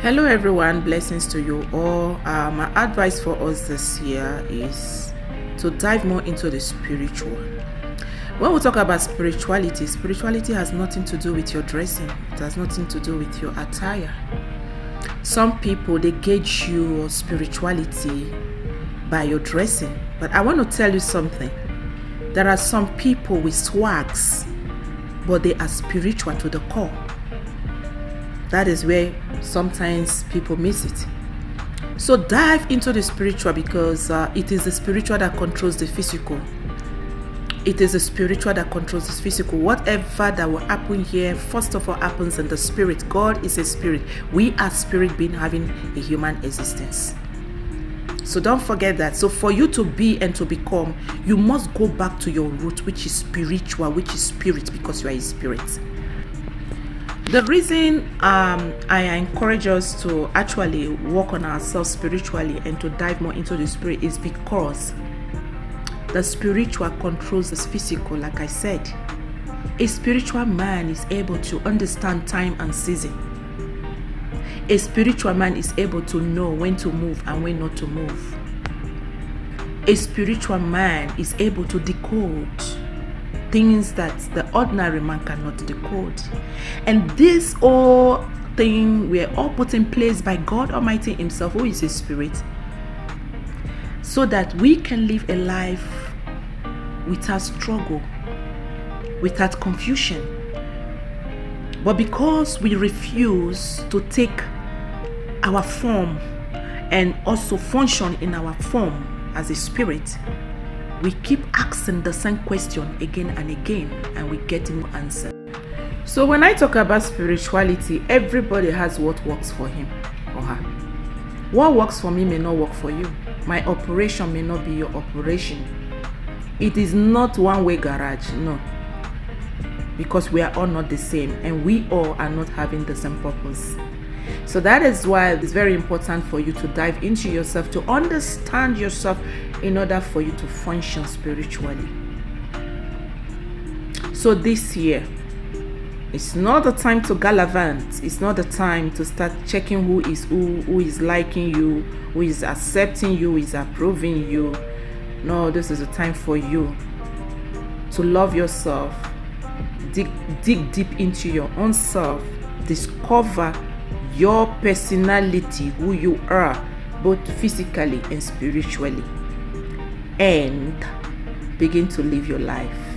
Hello everyone, blessings to you all. My advice for us this year is to dive more into the spiritual. When we talk about spirituality has nothing to do with your dressing. It has nothing to do with your attire. Some people, they gauge your spirituality by your dressing. But I want to tell you something. There are some people with swags, but they are spiritual to the core. That is where sometimes people miss it. So dive into the spiritual, because it is the spiritual that controls the physical. It is the spiritual that controls the physical. Whatever that will happen here, first of all, happens in the spirit. God is a spirit. We are spirit being having a human existence. So don't forget that. So for you to be and to become, you must go back to your root, which is spiritual, which is spirit, because you are a spirit. The reason I encourage us to actually work on ourselves spiritually and to dive more into the spirit is because the spiritual controls the physical. Like I said, a spiritual man is able to understand time and season. A spiritual man is able to know when to move and when not to move. A spiritual man is able to decode things that the ordinary man cannot decode. And this all thing were all put in place by God Almighty himself, who is a spirit, so that we can live a life without struggle, without confusion. But because we refuse to take our form and also function in our form as a spirit, we keep asking the same question again and again, and we get no answer. So when I talk about spirituality, everybody has what works for him or her. What works for me may not work for you. My operation may not be your operation. It is not one-way garage, no. Because we are all not the same, and we all are not having the same purpose. So that is why it's very important for you to dive into yourself, to understand yourself in order for you to function spiritually. So this year, it's not the time to gallivant. It's not the time to start checking who is liking you, who is accepting you, who is approving you. No, this is a time for you to love yourself, dig deep into your own self, discover your personality, who you are, both physically and spiritually, and begin to live your life.